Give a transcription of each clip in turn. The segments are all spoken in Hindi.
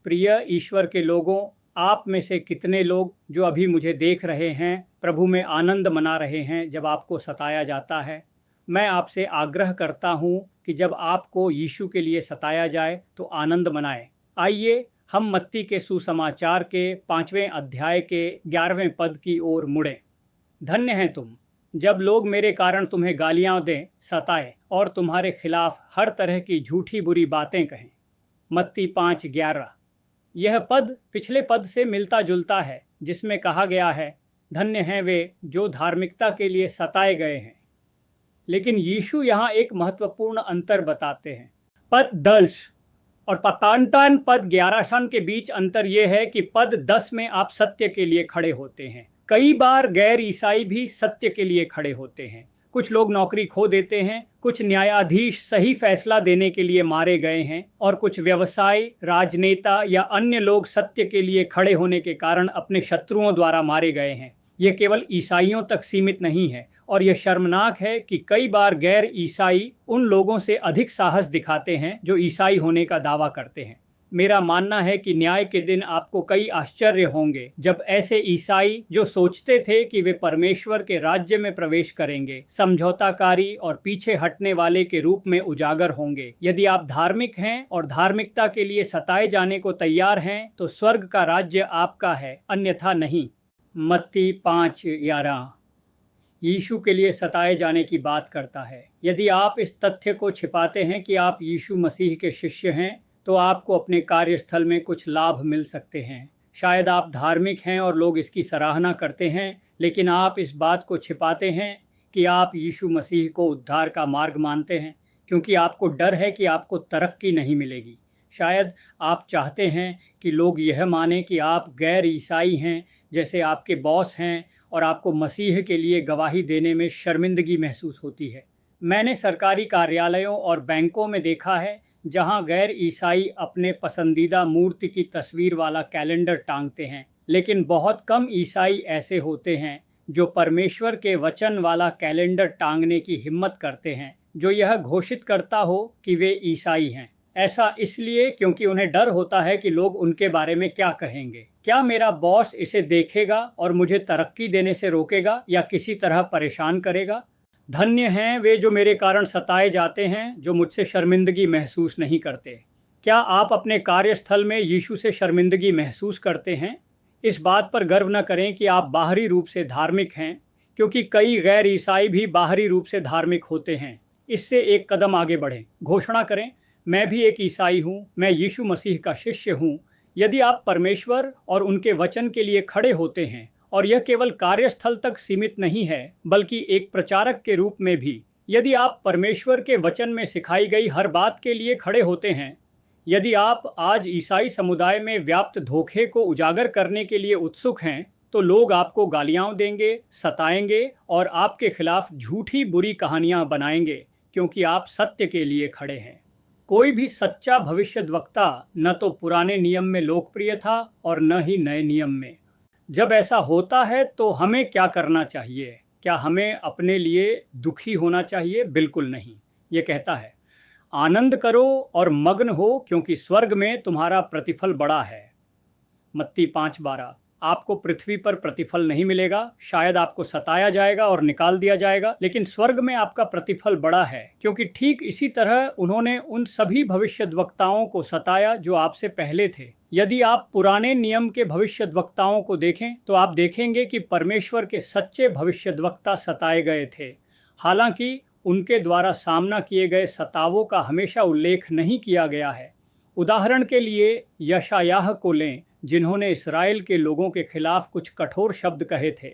प्रिय ईश्वर के लोगों, आप में से कितने लोग जो अभी मुझे देख रहे हैं प्रभु में आनंद मना रहे हैं जब आपको सताया जाता है? मैं आपसे आग्रह करता हूँ कि जब आपको यीशु के लिए सताया जाए तो आनंद मनाएं। आइए हम मत्ती के सुसमाचार के 5वें अध्याय के 11वें पद की ओर मुड़ें। धन्य हैं तुम जब लोग मेरे कारण तुम्हें गालियां दें, सताएं और तुम्हारे खिलाफ हर तरह की झूठी बुरी बातें कहें। मत्ती 5:11। यह पद पिछले पद से मिलता जुलता है जिसमें कहा गया है, धन्य हैं वे जो धार्मिकता के लिए सताए गए हैं। लेकिन यीशु यहाँ एक महत्वपूर्ण अंतर बताते हैं। पद 10 और पतानतान पद 11 के बीच अंतर यह है कि पद 10 में आप सत्य के लिए खड़े होते हैं। कई बार गैर ईसाई भी सत्य के लिए खड़े होते हैं। कुछ लोग नौकरी खो देते हैं, कुछ न्यायाधीश सही फैसला देने के लिए मारे गए हैं और कुछ व्यवसायी, राजनेता या अन्य लोग सत्य के लिए खड़े होने के कारण अपने शत्रुओं द्वारा मारे गए हैं। ये केवल ईसाइयों तक सीमित नहीं है और यह शर्मनाक है कि कई बार गैर ईसाई उन लोगों से अधिक साहस दिखाते हैं जो ईसाई होने का दावा करते हैं। मेरा मानना है कि न्याय के दिन आपको कई आश्चर्य होंगे जब ऐसे ईसाई जो सोचते थे कि वे परमेश्वर के राज्य में प्रवेश करेंगे, समझौताकारी और पीछे हटने वाले के रूप में उजागर होंगे। यदि आप धार्मिक हैं और धार्मिकता के लिए सताए जाने को तैयार हैं तो स्वर्ग का राज्य आपका है, अन्यथा नहीं। मत्ती 5:11 यीशु के लिए सताए जाने की बात करता है। यदि आप इस तथ्य को छिपाते हैं कि आप यीशु मसीह के शिष्य हैं तो आपको अपने कार्यस्थल में कुछ लाभ मिल सकते हैं। शायद आप धार्मिक हैं और लोग इसकी सराहना करते हैं, लेकिन आप इस बात को छिपाते हैं कि आप यीशु मसीह को उद्धार का मार्ग मानते हैं, क्योंकि आपको डर है कि आपको तरक्की नहीं मिलेगी। शायद आप चाहते हैं कि लोग यह मानें कि आप गैर ईसाई हैं, जैसे आपके बॉस हैं, और आपको मसीह के लिए गवाही देने में शर्मिंदगी महसूस होती है। मैंने सरकारी कार्यालयों और बैंकों में देखा है जहां गैर ईसाई अपने पसंदीदा मूर्ति की तस्वीर वाला कैलेंडर टांगते हैं, लेकिन बहुत कम ईसाई ऐसे होते हैं जो परमेश्वर के वचन वाला कैलेंडर टांगने की हिम्मत करते हैं जो यह घोषित करता हो कि वे ईसाई हैं। ऐसा इसलिए क्योंकि उन्हें डर होता है कि लोग उनके बारे में क्या कहेंगे। क्या मेरा बॉस इसे देखेगा और मुझे तरक्की देने से रोकेगा या किसी तरह परेशान करेगा? धन्य हैं वे जो मेरे कारण सताए जाते हैं, जो मुझसे शर्मिंदगी महसूस नहीं करते। क्या आप अपने कार्यस्थल में यीशु से शर्मिंदगी महसूस करते हैं? इस बात पर गर्व न करें कि आप बाहरी रूप से धार्मिक हैं, क्योंकि कई गैर ईसाई भी बाहरी रूप से धार्मिक होते हैं। इससे एक कदम आगे बढ़ें। घोषणा करें, मैं भी एक ईसाई हूँ, मैं यीशु मसीह का शिष्य हूँ। यदि आप परमेश्वर और उनके वचन के लिए खड़े होते हैं, और यह केवल कार्यस्थल तक सीमित नहीं है बल्कि एक प्रचारक के रूप में भी, यदि आप परमेश्वर के वचन में सिखाई गई हर बात के लिए खड़े होते हैं, यदि आप आज ईसाई समुदाय में व्याप्त धोखे को उजागर करने के लिए उत्सुक हैं, तो लोग आपको गालियां देंगे, सताएंगे और आपके खिलाफ झूठी बुरी कहानियां बनाएंगे, क्योंकि आप सत्य के लिए खड़े हैं। कोई भी सच्चा भविष्यद्वक्ता न तो पुराने नियम में लोकप्रिय था और न ही नए नियम में। जब ऐसा होता है तो हमें क्या करना चाहिए? क्या हमें अपने लिए दुखी होना चाहिए? बिल्कुल नहीं। ये कहता है, आनंद करो और मग्न हो, क्योंकि स्वर्ग में तुम्हारा प्रतिफल बड़ा है। मत्ती 5:12। आपको पृथ्वी पर प्रतिफल नहीं मिलेगा, शायद आपको सताया जाएगा और निकाल दिया जाएगा, लेकिन स्वर्ग में आपका प्रतिफल बड़ा है, क्योंकि ठीक इसी तरह उन्होंने उन सभी भविष्यद्वक्ताओं को सताया जो आपसे पहले थे। यदि आप पुराने नियम के भविष्यद्वक्ताओं को देखें तो आप देखेंगे कि परमेश्वर के सच्चे भविष्यद्वक्ता सताए गए थे। हालांकि उनके द्वारा सामना किए गए सतावों का हमेशा उल्लेख नहीं किया गया है। उदाहरण के लिए यशायाह को लें, जिन्होंने इस्राएल के लोगों के खिलाफ कुछ कठोर शब्द कहे थे।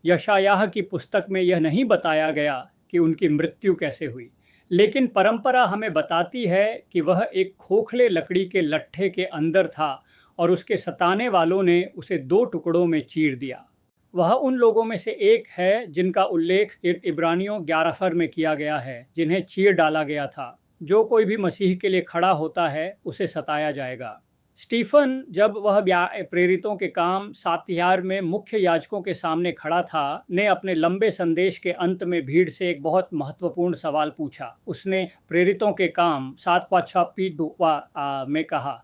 यशायाह की पुस्तक में यह नहीं बताया गया कि उनकी मृत्यु कैसे हुई, लेकिन परंपरा हमें बताती है कि वह एक खोखले लकड़ी के लट्ठे के अंदर था और उसके सताने वालों ने उसे 2 टुकड़ों में चीर दिया। वह उन लोगों में से एक है जिनका उल्लेख इब्रानियों 11 में किया गया है, जिन्हें चीर डाला गया था। जो कोई भी मसीह के लिए खड़ा होता है उसे सताया जाएगा। स्टीफन, जब वह प्रेरितों के काम 7 में मुख्य याजकों के सामने खड़ा था, ने अपने लंबे संदेश के अंत में भीड़ से एक बहुत महत्वपूर्ण सवाल पूछा। उसने प्रेरितों के काम 7 में कहा,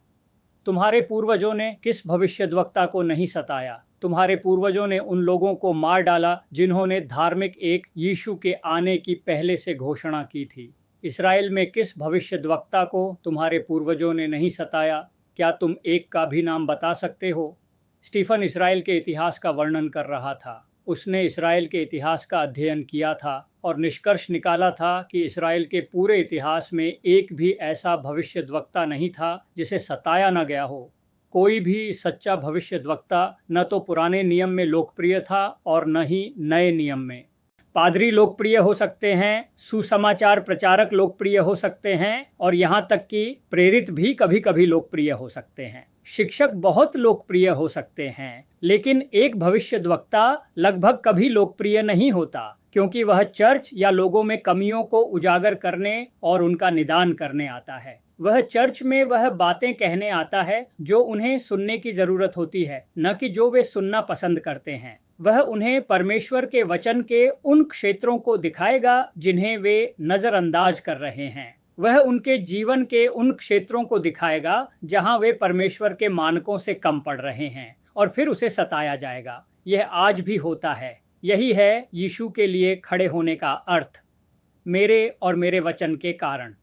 तुम्हारे पूर्वजों ने किस भविष्यद्वक्ता को नहीं सताया? तुम्हारे पूर्वजों ने उन लोगों को मार डाला जिन्होंने धार्मिक एक यीशु के आने की पहले से घोषणा की थी। इस्राएल में किस भविष्यद्वक्ता को तुम्हारे पूर्वजों ने नहीं सताया? क्या तुम एक का भी नाम बता सकते हो? स्टीफन इस्राएल के इतिहास का वर्णन कर रहा था। उसने इस्राएल के इतिहास का अध्ययन किया था और निष्कर्ष निकाला था कि इस्राएल के पूरे इतिहास में एक भी ऐसा भविष्यद्वक्ता नहीं था जिसे सताया न गया हो। कोई भी सच्चा भविष्यद्वक्ता न तो पुराने नियम में लोकप्रिय था और न ही नए नियम में। पादरी लोकप्रिय हो सकते हैं, सुसमाचार प्रचारक लोकप्रिय हो सकते हैं और यहाँ तक कि प्रेरित भी कभी कभी लोकप्रिय हो सकते हैं। शिक्षक बहुत लोकप्रिय हो सकते हैं, लेकिन एक भविष्यद्वक्ता लगभग कभी लोकप्रिय नहीं होता, क्योंकि वह चर्च या लोगों में कमियों को उजागर करने और उनका निदान करने आता है। वह चर्च में वह बातें कहने आता है जो उन्हें सुनने की जरूरत होती है, न कि जो वे सुनना पसंद करते हैं। वह उन्हें परमेश्वर के वचन के उन क्षेत्रों को दिखाएगा जिन्हें वे नजरअंदाज कर रहे हैं। वह उनके जीवन के उन क्षेत्रों को दिखाएगा जहां वे परमेश्वर के मानकों से कम पड़ रहे हैं, और फिर उसे सताया जाएगा। यह आज भी होता है। यही है यीशु के लिए खड़े होने का अर्थ, मेरे और मेरे वचन के कारण।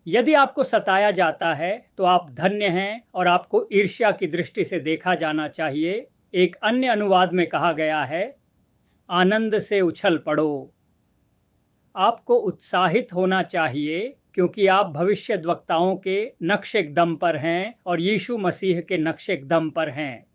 यदि आपको सताया जाता है तो आप धन्य हैं और आपको ईर्ष्या की दृष्टि से देखा जाना चाहिए। एक अन्य अनुवाद में कहा गया है, आनंद से उछल पड़ो। आपको उत्साहित होना चाहिए क्योंकि आप भविष्यद्वक्ताओं के नक्शे कदम पर हैं और यीशु मसीह के नक्शे कदम पर हैं।